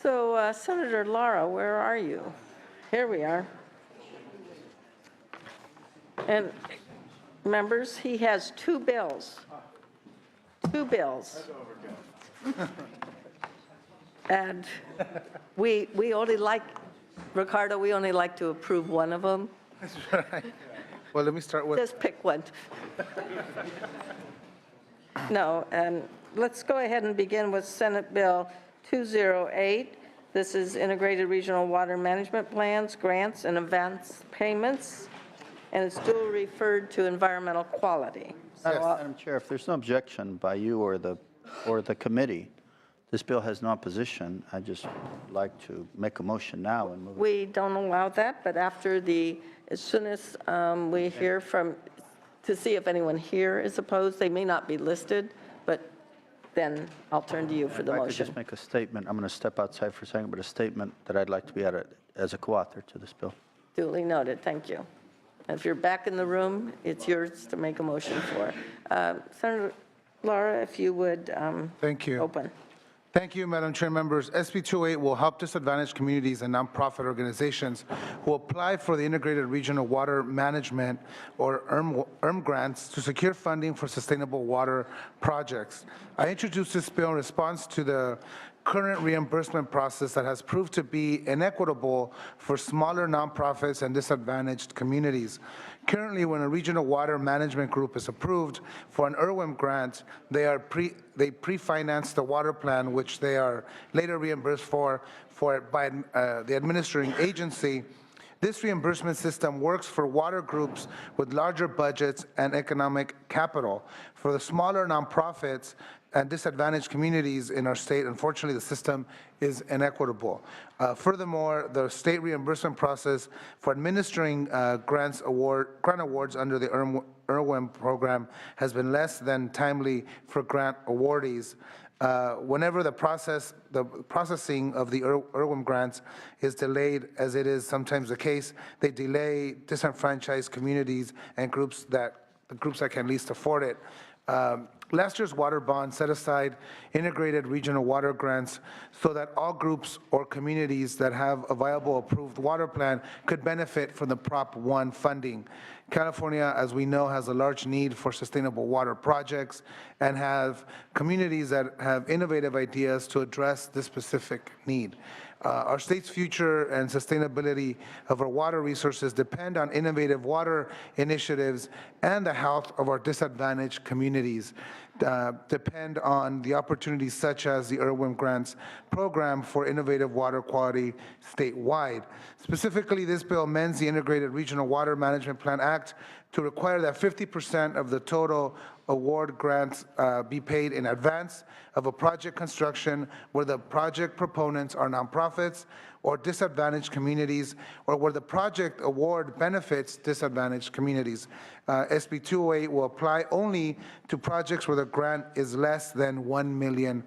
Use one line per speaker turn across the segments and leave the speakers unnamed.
So, Senator Lara, where are you? Here we are. And members, he has two bills. Two bills. And we only like, Ricardo, we only like to approve one of them.
That's right. Well, let me start with.
Just pick one. No, and let's go ahead and begin with Senate Bill 208. This is Integrated Regional Water Management Plans, Grants, and Advance Payments, and it's duly referred to environmental quality. So,
Madam Chair, if there's no objection by you or the committee, this bill has no opposition. I'd just like to make a motion now and move it.
we don't allow that, but after as soon as we hear from, to see if anyone here is opposed, they may not be listed, but then I'll turn to you for the
If I could
motion.
just make a statement. I'm going to step outside for a second, but a statement that I'd like to be added as a co-author to this bill.
Duly noted, thank you. And if you're back in the room, it's yours to make a motion for. Senator Lara, if you would
Thank you.
open.
Thank you, Madam Chair. Members, SB 208 will help disadvantaged communities and nonprofit organizations who apply for the Integrated Regional Water Management or ERM grants to secure funding for sustainable water projects. I introduced this bill in response to the current reimbursement process that has proved to be inequitable for smaller nonprofits and disadvantaged communities. Currently, when a regional water management group is approved for an IRWIM grant, they pre-finance the water plan, which they are later reimbursed for by the administering agency. This reimbursement system works for water groups with larger budgets and economic capital. For the smaller nonprofits and disadvantaged communities in our state, unfortunately, the system is inequitable. Furthermore, the state reimbursement process for administering grant awards under the IRWIM program has been less than timely for grant awardees. Whenever the processing of the IRWIM grants is delayed, as it is sometimes the case, they delay disenfranchised communities and the groups that can least afford it. Last year's water bond set aside integrated regional water grants so that all groups or communities that have a viable approved water plan could benefit from the Prop 1 funding. California, as we know, has a large need for sustainable water projects and have communities that have innovative ideas to address this specific need. Our state's future and sustainability of our water resources depend on innovative water initiatives, and the health of our disadvantaged communities depend on the opportunities such as the IRWIM Grants Program for innovative water quality statewide. Specifically, this bill amends the Integrated Regional Water Management Plan Act to require that 50% of the total award grants be paid in advance of a project construction where the project proponents are nonprofits or disadvantaged communities, or where the project award benefits disadvantaged communities. SB 208 will apply only to projects where the grant is less than $1 million.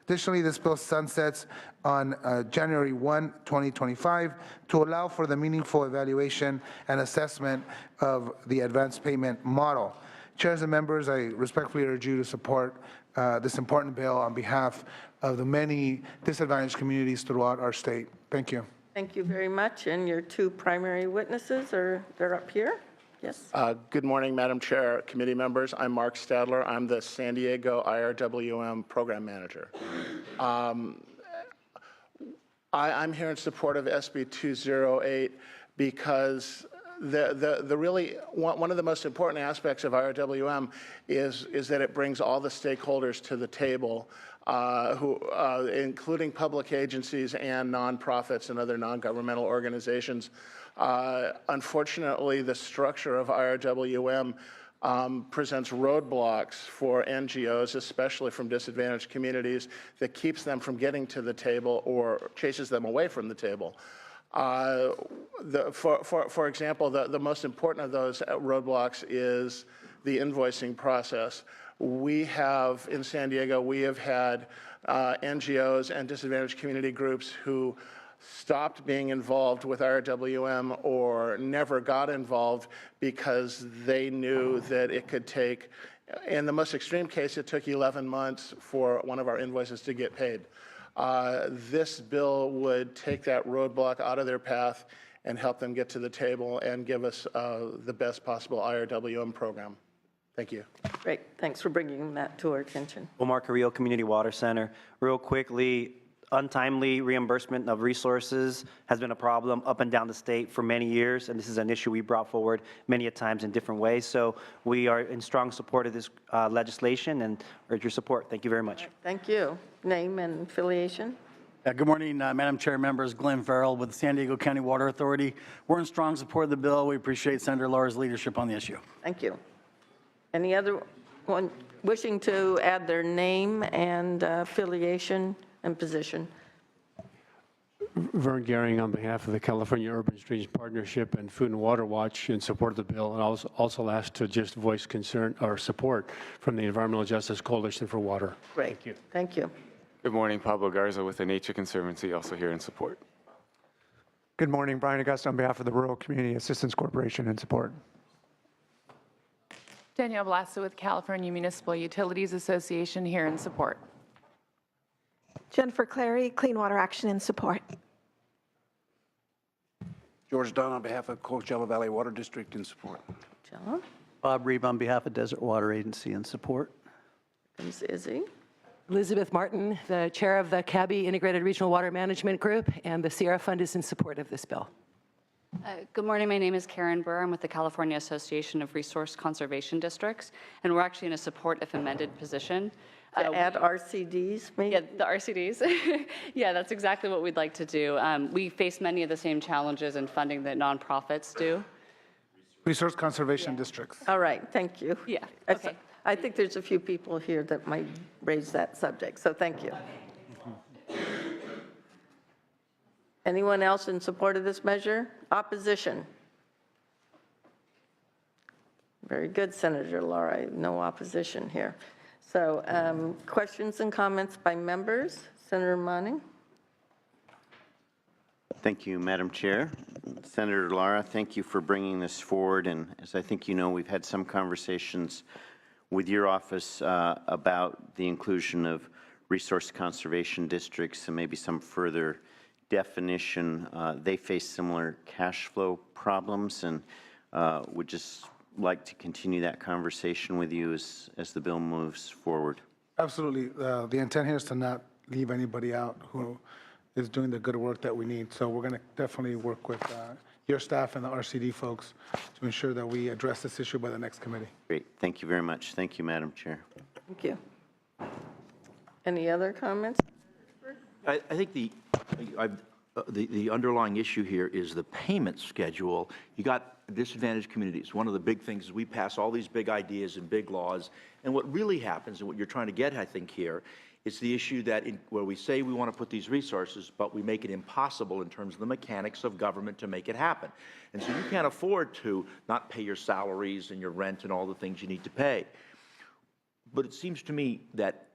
Additionally, this bill sunsets on January 1, 2025 to allow for the meaningful evaluation and assessment of the advance payment model. Chairs and members, I respectfully urge you to support this important bill on behalf of the many disadvantaged communities throughout our state. Thank you.
Thank you very much. And your two primary witnesses they're up here. Yes.
Good morning, Madam Chair, committee members. I'm Mark Stadler. I'm the San Diego IRWM program manager. I'm here in support of SB 208 because the really one of the most important aspects of IRWM is that it brings all the stakeholders to the table, including public agencies and nonprofits and other non-governmental organizations. Unfortunately, the structure of IRWM presents roadblocks for NGOs, especially from disadvantaged communities, that keeps them from getting to the table or chases them away from the table. For example, the most important of those roadblocks is the invoicing process. We have, in San Diego, we have had NGOs and disadvantaged community groups who stopped being involved with IRWM or never got involved because they knew that it could take, in the most extreme case, it took 11 months for one of our invoices to get paid. This bill would take that roadblock out of their path and help them get to the table and give us the best possible IRWM program. Thank you.
Great, thanks for bringing that to our attention.
Omar Carrillo, Community Water Center. Real quickly, untimely reimbursement of resources has been a problem up and down the state for many years, and this is an issue we brought forward many a times in different ways. So we are in strong support of this legislation and urge your support. Thank you very much.
Thank you. Name and affiliation?
Good morning, Madam Chair, members. Glenn Farrell with the San Diego County Water Authority. We're in strong support of the bill. We appreciate Senator Laura's leadership on the issue.
Thank you. Any other one wishing to add their name and affiliation and position?
Vern Gehring on behalf of the California Urban Streets Partnership and Food and Water Watch in support of the bill, and I was also asked to just voice concern or support from the Environmental Justice Coalition for Water.
Great.
Thank you.
Thank you.
Good morning, Pablo Garza with the Nature Conservancy, also here in support.
Good morning, Brian Augusta on behalf of the Rural Community Assistance Corporation in support.
Danielle Blassa with California Municipal Utilities Association here in support.
Jennifer Clary, Clean Water Action in support.
George Dunn on behalf of Coachella Valley Water District in support.
John?
Bob Reeb on behalf of Desert Water Agency in support.
Ms. Izzy?
Elizabeth Martin, the chair of the CABI Integrated Regional Water Management Group, and the Sierra Fund is in support of this bill.
Good morning. My name is Karen Burr. I'm with the California Association of Resource Conservation Districts, and we're actually in a support if amended position.
To add RCDs, maybe?
Yeah, the RCDs. Yeah, that's exactly what we'd like to do. We face many of the same challenges in funding that nonprofits do.
Resource conservation districts.
All right, thank you.
Yeah,
Okay.
okay.
I think there's a few people here that might raise that subject, so thank you. Anyone else in support of this measure? Opposition? Very good, Senator Laura. No opposition here. So questions and comments by members? Senator Manning?
Thank you, Madam Chair. Senator Lara, thank you for bringing this forward. And as I think you know, we've had some conversations with your office about the inclusion of resource conservation districts and maybe some further definition. They face similar cash flow problems, and would just like to continue that conversation with you as the bill moves forward.
Absolutely. The intent here is to not leave anybody out who is doing the good work that we need. So we're going to definitely work with your staff and the RCD folks to ensure that we address this issue by the next committee.
Great. Thank you very much. Thank you, Madam Chair.
Thank you. Any other comments?
I think the underlying issue here is the payment schedule. You got disadvantaged communities. One of the big things is we pass all these big ideas and big laws, and what really happens, and what you're trying to get, I think, here, is the issue that where we say we want to put these resources, but we make it impossible in terms of the mechanics of government to make it happen. And so you can't afford to not pay your salaries and your rent and all the things you need to pay. But it seems to me that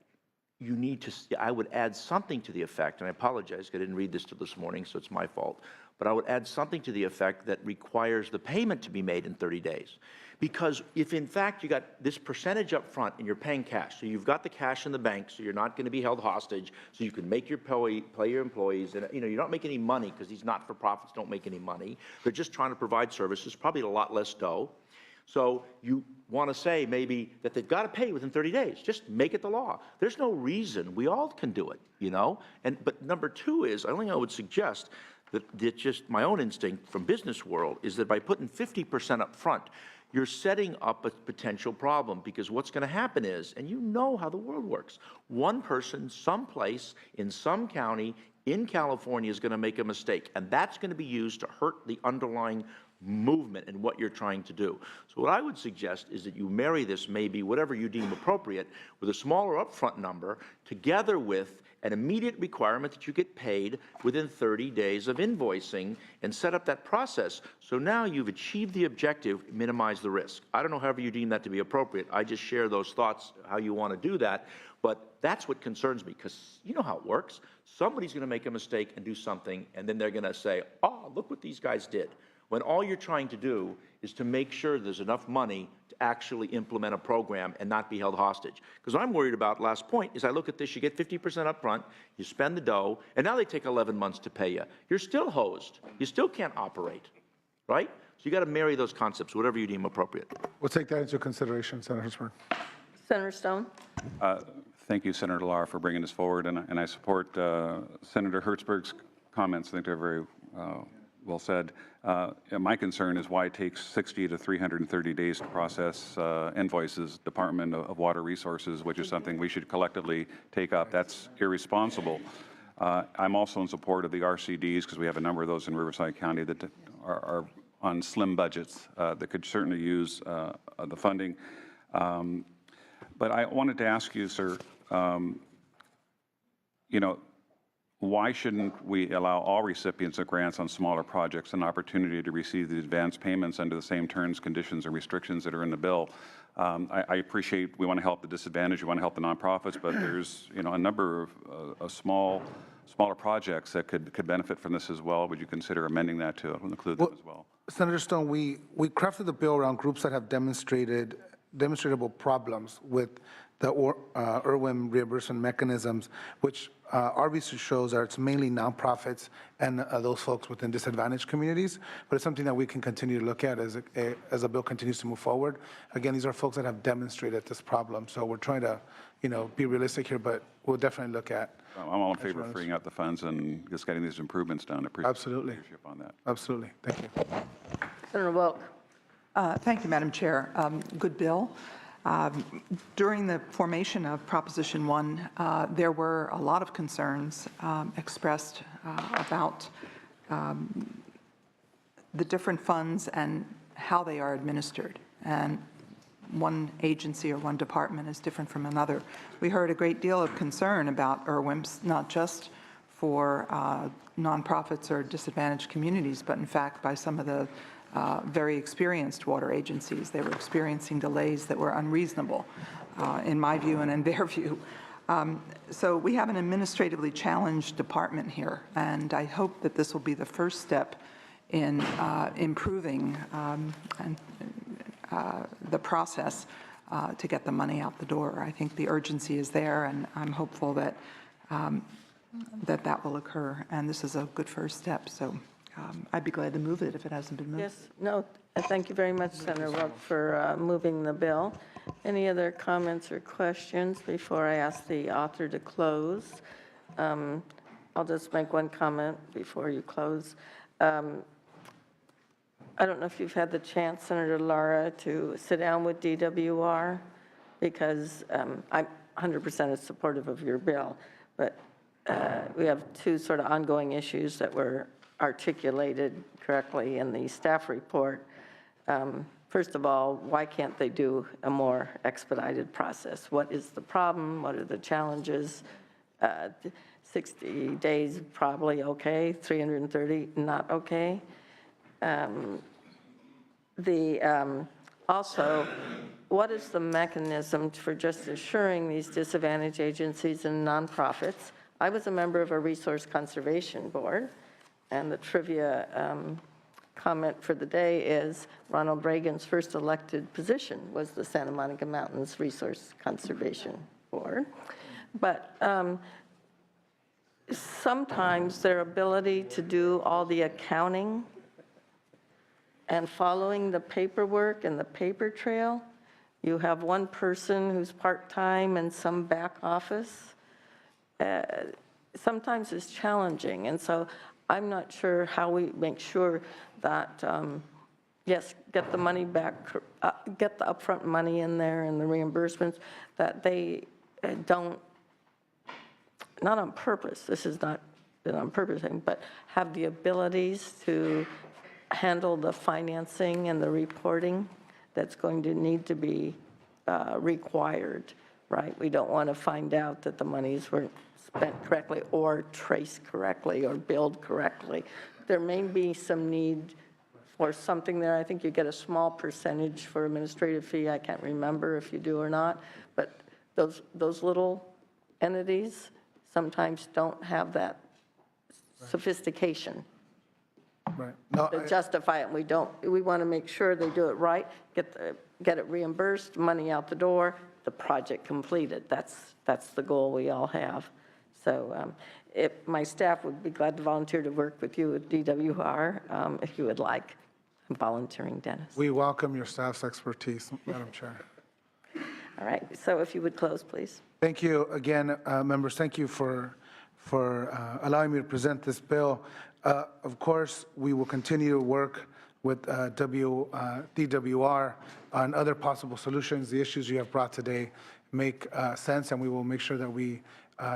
you need to, I would add something to the effect, and I apologize, I didn't read this till this morning, so it's my fault, but I would add something to the effect that requires the payment to be made in 30 days. Because if in fact you got this percentage up front and you're paying cash, so you've got the cash in the bank, so you're not going to be held hostage, so you can make your pay your employees, and you're not making any money because these not-for-profits don't make any money. They're just trying to provide services, probably a lot less dough. So you want to say maybe that they've got to pay within 30 days. Just make it the law. There's no reason. We all can do it, But number two is, the only thing I would suggest that just my own instinct from business world is that by putting 50% up front, you're setting up a potential problem, because what's going to happen is, and you know how the world works, one person, someplace, in some county, in California is going to make a mistake, and that's going to be used to hurt the underlying movement and what you're trying to do. So what I would suggest is that you marry this, maybe whatever you deem appropriate, with a smaller upfront number together with an immediate requirement that you get paid within 30 days of invoicing, and set up that process. So now you've achieved the objective, minimize the risk. I don't know however you deem that to be appropriate. I just share those thoughts, how you want to do that. But that's what concerns me, because you know how it works. Somebody's going to make a mistake and do something, and then they're going to say, oh, look what these guys did. when all you're trying to do is to make sure there's enough money to actually implement a program and not be held hostage. Because what I'm worried about, last point, is I look at this, you get 50% up front, you spend the dough, and now they take 11 months to pay you. You're still hosed. You still can't operate, right? So you got to marry those concepts, whatever you deem appropriate.
We'll take that into consideration, Senator Hertzberg.
Senator Stone?
Thank you, Senator Lara, for bringing this forward, and I support Senator Hertzberg's comments. I think they're very well said. My concern is why it takes 60 to 330 days to process invoices, Department of Water Resources, which is something we should collectively take up. That's irresponsible. I'm also in support of the RCDs because we have a number of those in Riverside County that are on slim budgets that could certainly use the funding. But I wanted to ask you, sir, why shouldn't we allow all recipients of grants on smaller projects an opportunity to receive the advance payments under the same terms, conditions, and restrictions that are in the bill? I appreciate we want to help the disadvantaged, we want to help the nonprofits, but there's a number of smaller projects that could benefit from this as well. Would you consider amending that to include them as well?
Senator Stone, we crafted the bill around groups that have demonstrable problems with the IRWIM reimbursement mechanisms, which our research shows that it's mainly nonprofits and those folks within disadvantaged communities. But it's something that we can continue to look at as the bill continues to move forward. Again, these are folks that have demonstrated this problem. So we're trying to, be realistic here, but we'll definitely look at.
I'm all in favor of freeing up the funds and just getting these improvements done. I appreciate
Absolutely.
your leadership on that.
Absolutely. Thank you.
Senator Wilk?
Thank you, Madam Chair. Good bill. During the formation of Proposition 1, there were a lot of concerns expressed about the different funds and how they are administered. And one agency or one department is different from another. We heard a great deal of concern about IRWIMs, not just for nonprofits or disadvantaged communities, but in fact by some of the very experienced water agencies. They were experiencing delays that were unreasonable, in my view and in their view. So we have an administratively challenged department here, and I hope that this will be the first step in improving the process to get the money out the door. I think the urgency is there, and I'm hopeful that that will occur, and this is a good first step. So I'd be glad to move it if it hasn't been moved.
Yes, no, thank you very much, Senator Wilk, for moving the bill. Any other comments or questions before I ask the author to close? I'll just make one comment before you close. I don't know if you've had the chance, Senator Lara, to sit down with DWR, because I'm 100% supportive of your bill, but we have two sort of ongoing issues that were articulated correctly in the staff report. First of all, why can't they do a more expedited process? What is the problem? What are the challenges? 60 days, probably okay. 330, not okay. Also, what is the mechanism for just assuring these disadvantaged agencies and nonprofits? I was a member of a resource conservation board, and the trivia comment for the day is Ronald Reagan's first elected position was the Santa Monica Mountains Resource Conservation Board. But sometimes their ability to do all the accounting and following the paperwork and the paper trail, you have one person who's part-time and some back office, sometimes it's challenging. And so I'm not sure how we make sure that, yes, get the money back, get the upfront money in there and the reimbursements, that they don't, not on purpose, this is not an on purpose thing, but have the abilities to handle the financing and the reporting that's going to need to be required, right? We don't want to find out that the monies weren't spent correctly or traced correctly or billed correctly. There may be some need for something there. I think you get a small percentage for administrative fee. I can't remember if you do or not, but those little entities sometimes don't have that sophistication
Right. No,
to justify it. We want to make sure they do it right, get it reimbursed, money out the door, the project completed. That's the goal we all have. So my staff would be glad to volunteer to work with you at DWR if you would like. I'm volunteering, Dennis.
we welcome your staff's expertise, Madam Chair.
All right, so if you would close, please.
Thank you again, members. Thank you for allowing me to present this bill. Of course, we will continue to work with DWR on other possible solutions. The issues you have brought today make sense, and we will make sure that we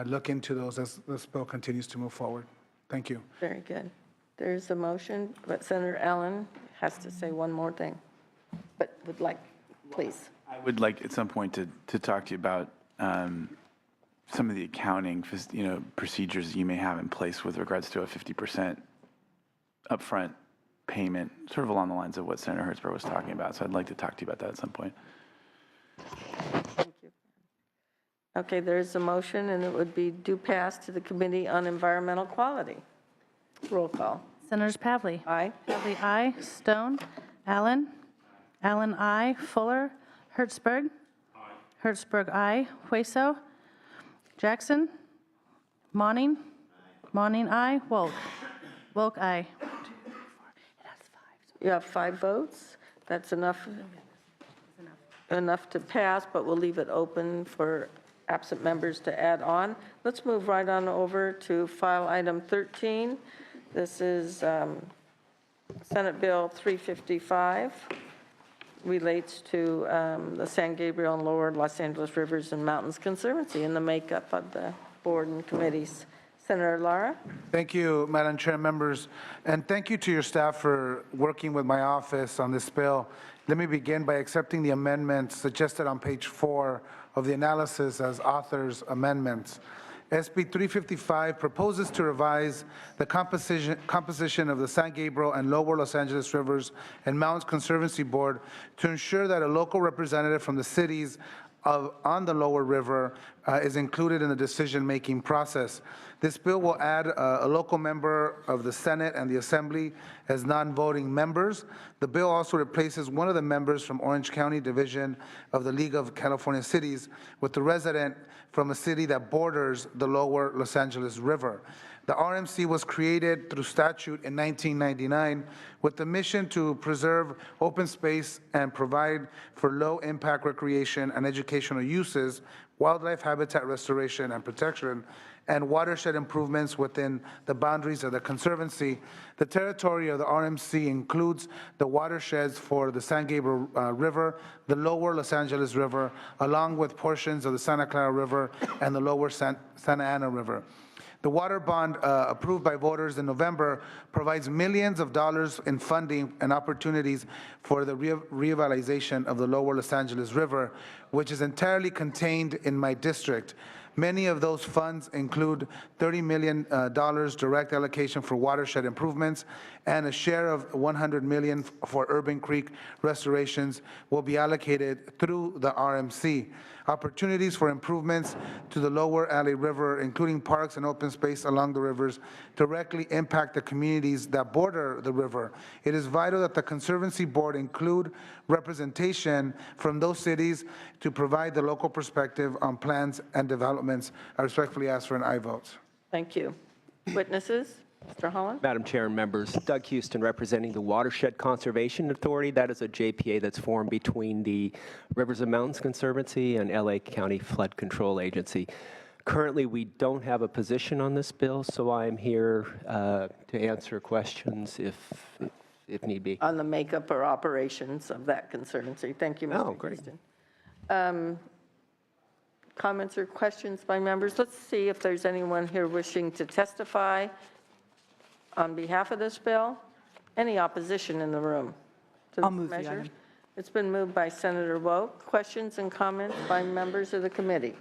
look into those as this bill continues to move forward. Thank you.
Very good. There's a motion, but Senator Allen has to say one more thing, but would like, please.
I would like at some point to talk to you about some of the accounting, procedures you may have in place with regards to a 50% upfront payment, sort of along the lines of what Senator Hertzberg was talking about. So I'd like to talk to you about that at some point.
Thank you. Okay, there's a motion, and it would be due pass to the Committee on Environmental Quality. Roll call.
Senators Pavley.
Aye.
Pavley, aye. Stone. Allen. Allen, aye. Fuller. Hertzberg. Hertzberg, aye. Hueso. Jackson. Monning. Monning, aye. Wolk. Wolk, aye.
You have 5 votes. That's enough to pass, but we'll leave it open for absent members to add on. Let's move right on over to file item 13. This is Senate Bill 355. Relates to the San Gabriel and Lower Los Angeles Rivers and Mountains Conservancy and the makeup of the board and committees. Senator Lara?
Thank you, Madam Chair, members, and thank you to your staff for working with my office on this bill. Let me begin by accepting the amendments suggested on page 4 of the analysis as author's amendments. SB 355 proposes to revise the composition of the San Gabriel and Lower Los Angeles Rivers and Mountains Conservancy Board to ensure that a local representative from the cities on the lower river is included in the decision-making process. This bill will add a local member of the Senate and the Assembly as non-voting members. The bill also replaces one of the members from Orange County Division of the League of California Cities with the resident from a city that borders the lower Los Angeles River. The RMC was created through statute in 1999 with the mission to preserve open space and provide for low-impact recreation and educational uses, wildlife habitat restoration and protection, and watershed improvements within the boundaries of the Conservancy. The territory of the RMC includes the watersheds for the San Gabriel River, the lower Los Angeles River, along with portions of the Santa Clara River and the lower Santa Ana River. The water bond approved by voters in November provides millions of dollars in funding and opportunities for the revitalization of the lower Los Angeles River, which is entirely contained in my district. Many of those funds include $30 million direct allocation for watershed improvements, and a share of $100 million for Urban Creek restorations will be allocated through the RMC. Opportunities for improvements to the lower LA River, including parks and open space along the rivers, directly impact the communities that border the river. It is vital that the Conservancy Board include representation from those cities to provide the local perspective on plans and developments. I respectfully ask for an aye vote.
Thank you. Witnesses? Mr. Holland?
Madam Chair and members, Doug Houston representing the Watershed Conservation Authority. That is a JPA that's formed between the Rivers and Mountains Conservancy and LA County Flood Control Agency. Currently, we don't have a position on this bill, so I'm here to answer questions if need be.
On the makeup or operations of that conservancy. Thank you, Mr. Houston. Comments or questions by members? Let's see if there's anyone here wishing to testify on behalf of this bill. Any opposition in the room to
I'll
this
move the
measure?
item.
It's been moved by Senator Woke. Questions and comments by members of the committee?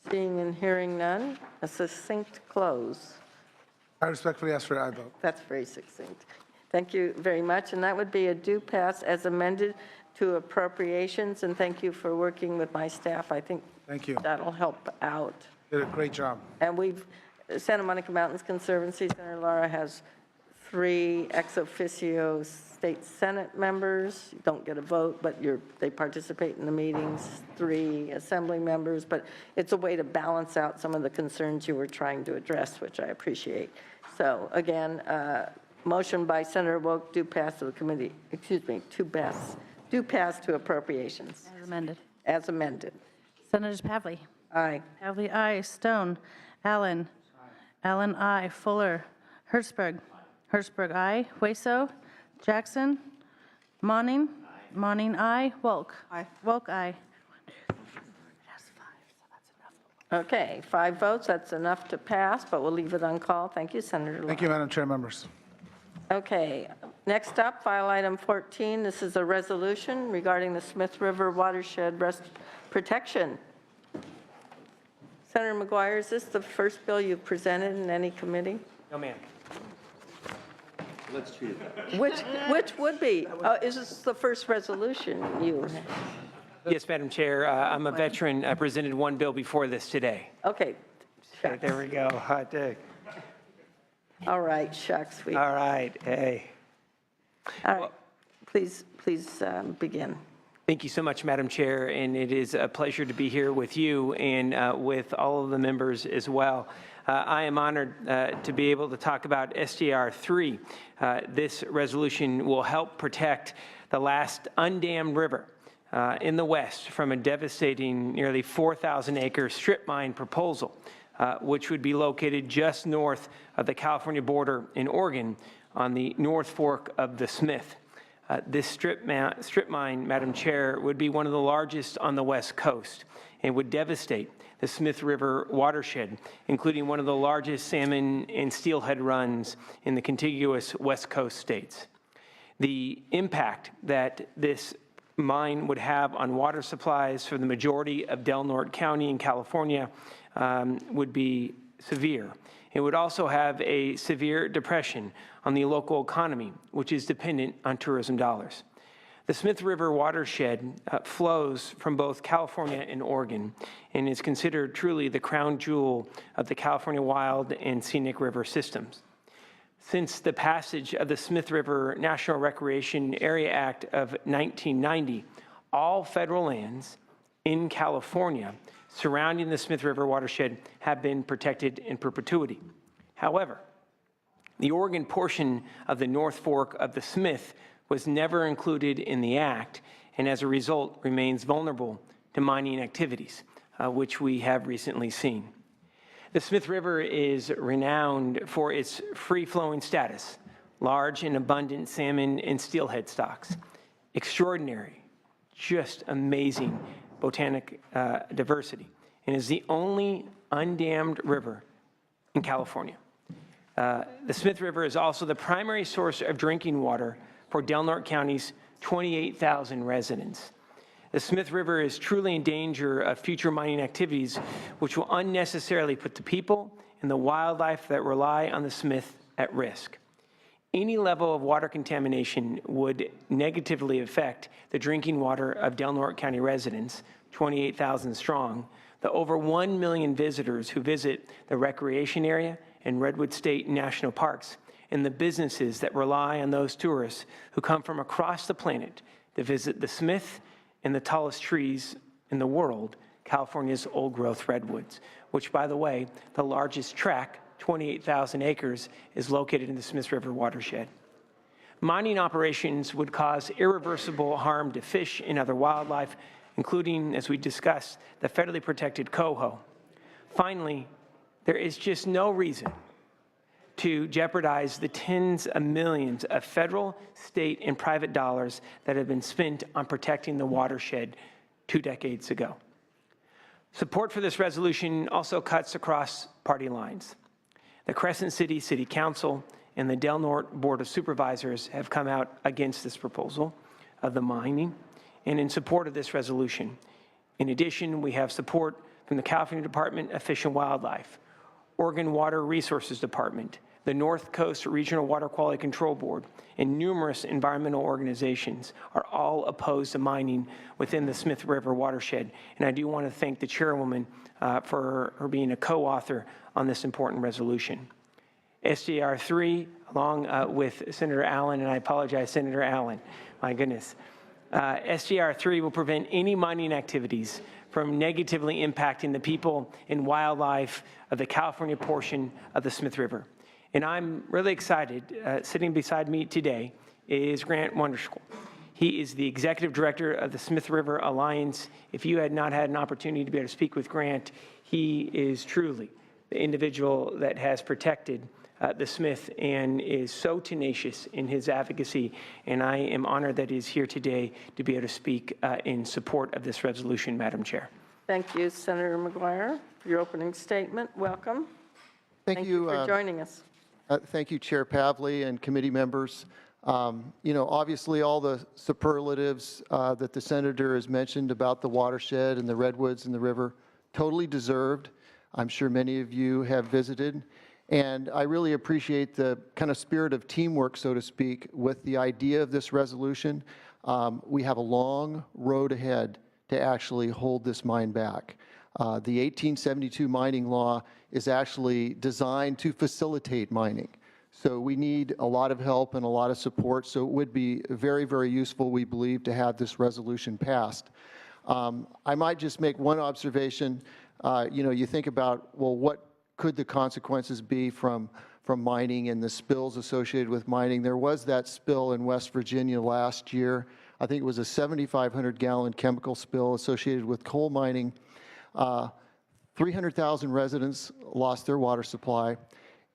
Seeing and hearing none, a succinct close.
I respectfully ask for an aye vote.
That's very succinct. Thank you very much. And that would be a due pass as amended to appropriations. And thank you for working with my staff. I think
Thank you.
that'll help out.
Did a great job.
And we've Santa Monica Mountains Conservancy, Senator Lara has 3 ex officio state Senate members. You don't get a vote, but they participate in the meetings, 3 assembly members, but it's a way to balance out some of the concerns you were trying to address, which I appreciate. So again, motion by Senator Woke, do pass to the committee, do pass to appropriations.
As amended.
As amended.
Senators Pavley.
Aye.
Pavley, aye. Stone. Allen. Allen, aye. Fuller. Hertzberg. Hertzberg, aye. Hueso. Jackson. Monning. Monning, aye. Wolk.
Aye.
Wolk, aye.
Okay, 5 votes, that's enough to pass, but we'll leave it on call. Thank you, Senator Lara.
Thank you, Madam Chair, members.
Okay, next up, file item 14. This is a resolution regarding the Smith River watershed protection. Senator McGuire, is this the first bill you've presented in any committee?
No, ma'am.
Let's treat it that way.
Which would be? Is this the first resolution you?
Yes, Madam Chair. I'm a veteran. I presented one bill before this today.
Okay.
Okay, there we go. Hot dig.
All right, shucks.
All right. Hey.
All right. Please begin.
Thank you so much, Madam Chair, and it is a pleasure to be here with you and with all of the members as well. I am honored to be able to talk about SDR 3. This resolution will help protect the last undammed river in the West from a devastating nearly 4,000-acre strip mine proposal, which would be located just north of the California border in Oregon on the North Fork of the Smith. This strip mine, Madam Chair, would be one of the largest on the West Coast and would devastate the Smith River watershed, including one of the largest salmon and steelhead runs in the contiguous West Coast states. The impact that this mine would have on water supplies for the majority of Del Norte County in California would be severe. It would also have a severe depression on the local economy, which is dependent on tourism dollars. The Smith River watershed flows from both California and Oregon and is considered truly the crown jewel of the California wild and scenic river systems. Since the passage of the Smith River National Recreation Area Act of 1990, all federal lands in California surrounding the Smith River watershed have been protected in perpetuity. However, the Oregon portion of the North Fork of the Smith was never included in the act, and as a result remains vulnerable to mining activities, which we have recently seen. The Smith River is renowned for its free-flowing status, large and abundant salmon and steelhead stocks, extraordinary, just amazing botanic diversity, and is the only undammed river in California. The Smith River is also the primary source of drinking water for Del Norte County's 28,000 residents. The Smith River is truly in danger of future mining activities, which will unnecessarily put the people and the wildlife that rely on the Smith at risk. Any level of water contamination would negatively affect the drinking water of Del Norte County residents, 28,000 strong, the over 1 million visitors who visit the recreation area and Redwood State National Parks, and the businesses that rely on those tourists who come from across the planet to visit the Smith and the tallest trees in the world, California's old-growth redwoods, which, by the way, the largest tract, 28,000 acres, is located in the Smith River watershed. Mining operations would cause irreversible harm to fish and other wildlife, including, as we discussed, the federally protected coho. Finally, there is just no reason to jeopardize the tens of millions of federal, state, and private dollars that have been spent on protecting the watershed 2 decades ago. Support for this resolution also cuts across party lines. The Crescent City City Council and the Del Norte Board of Supervisors have come out against this proposal of the mining and in support of this resolution. In addition, we have support from the California Department of Fish and Wildlife, Oregon Water Resources Department, the North Coast Regional Water Quality Control Board, and numerous environmental organizations are all opposed to mining within the Smith River watershed. And I do want to thank the chairwoman for her being a co-author on this important resolution. SJR 3, along with Senator Allen, and I apologize, Senator Allen, my goodness. SJR 3 will prevent any mining activities from negatively impacting the people and wildlife of the California portion of the Smith River. And I'm really excited. Sitting beside me today is Grant Wonderschul. He is the executive director of the Smith River Alliance. If you had not had an opportunity to be able to speak with Grant, he is truly the individual that has protected the Smith and is so tenacious in his advocacy. And I am honored that he is here today to be able to speak in support of this resolution, Madam Chair.
Thank you, Senator McGuire, for your opening statement. Welcome.
Thank you
for joining us.
Thank you, Chair Pavley and committee members. You know, obviously all the superlatives that the senator has mentioned about the watershed and the redwoods and the river, totally deserved. I'm sure many of you have visited. And I really appreciate the kind of spirit of teamwork, so to speak, with the idea of this resolution. We have a long road ahead to actually hold this mine back. The 1872 mining law is actually designed to facilitate mining. So we need a lot of help and a lot of support. So it would be very, very useful, we believe, to have this resolution passed. I might just make one observation. You know, you think about, well, what could the consequences be from mining and the spills associated with mining? There was that spill in West Virginia last year. I think it was a 7,500-gallon chemical spill associated with coal mining. 300,000 residents lost their water supply,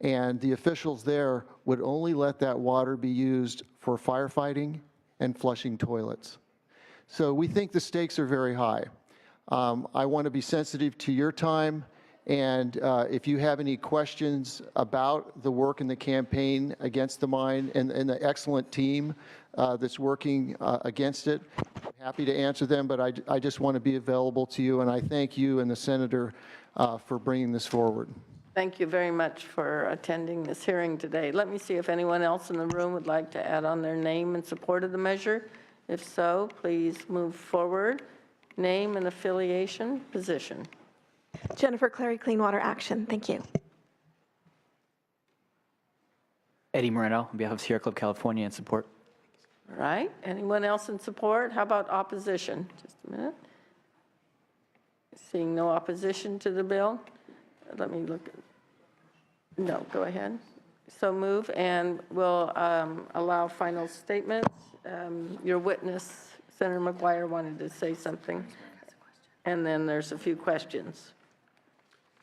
and the officials there would only let that water be used for firefighting and flushing toilets. So we think the stakes are very high. I want to be sensitive to your time, and if you have any questions about the work in the campaign against the mine and the excellent team that's working against it, I'm happy to answer them, but I just want to be available to you, and I thank you and the senator for bringing this forward.
Thank you very much for attending this hearing today. Let me see if anyone else in the room would like to add on their name in support of the measure. If so, please move forward. Name and affiliation, position.
Jennifer Clary, Clean Water Action. Thank you.
Eddie Moreno, on behalf of Sierra Club California, in support.
All right. Anyone else in support? How about opposition? Just a minute. Seeing no opposition to the bill, let me look. No, go ahead. So move, and we'll allow final statements. Your witness, Senator McGuire, wanted to say something. And then there's a few questions.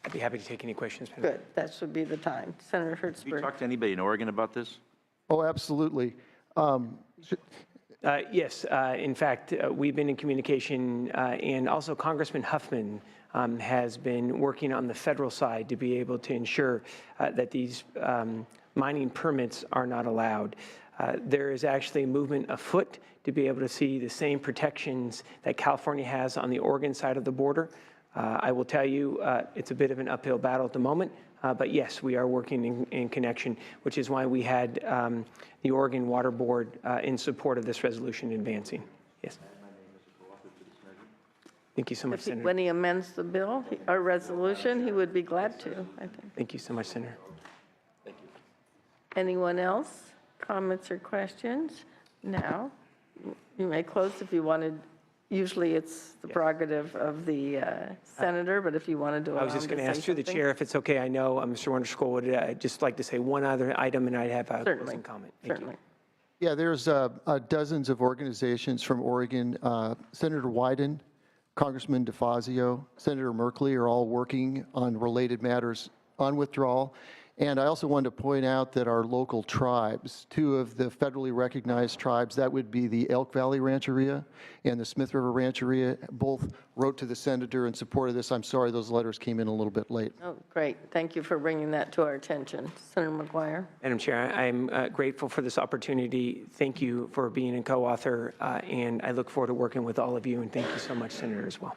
I'd be happy to take any questions.
Good. That should be the time. Senator Hertzberg.
Have you talked to anybody in Oregon about this?
Oh, absolutely.
Yes. In fact, we've been in communication, and also Congressman Huffman has been working on the federal side to be able to ensure that these mining permits are not allowed. There is actually movement afoot to be able to see the same protections that California has on the Oregon side of the border. I will tell you, it's a bit of an uphill battle at the moment, but yes, we are working in connection, which is why we had the Oregon Water Board in support of this resolution advancing. Yes. Thank you so much, Senator.
When he amends the bill or resolution, he would be glad to, I think.
Thank you so much, Senator.
Thank you.
Anyone else? Comments or questions? Now, you may close if you wanted. Usually it's the prerogative of the senator, but if you wanted to allow
I was just going to ask through the
something.
chair if it's okay. I know Mr. Wonderschul would just like to say one other item, and I'd have a closing comment. Thank
Certainly.
Yeah, there's dozens of organizations from Oregon. Senator Wyden, Congressman DeFazio, Senator Merkley are all working on related matters on withdrawal. And I also wanted to point out that our local tribes, two of the federally recognized tribes, that would be the Elk Valley Rancheria and the Smith River Rancheria, both wrote to the senator in support of this. I'm sorry those letters came in a little bit late.
Oh, great. Thank you for bringing that to our attention. Senator McGuire.
Madam Chair, I'm grateful for this opportunity. Thank you for being a co-author, and I look forward to working with all of you, and thank you so much, Senator, as well.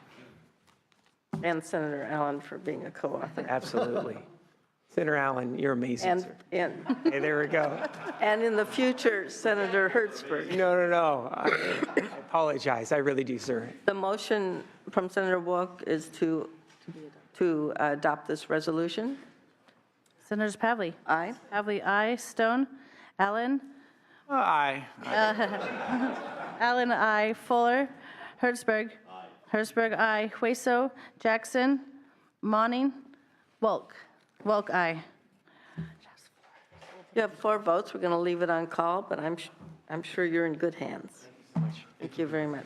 And Senator Allen for being a co-author.
Absolutely. Senator Allen, you're amazing,
And,
sir.
and,
Okay, there we go.
and in the future, Senator Hertzberg.
No. I apologize. I really do, sir.
The motion from Senator Wilk is to adopt this resolution.
Senators Pavley?
Aye.
Pavley, aye. Stone? Allen?
Aye.
Allen, aye. Fuller? Hertzberg? Hertzberg, aye. Hueso? Jackson? Monning? Wilk? Wilk, aye.
You have 4 votes. We're going to leave it on call, but I'm sure you're in good hands. Thank you very much.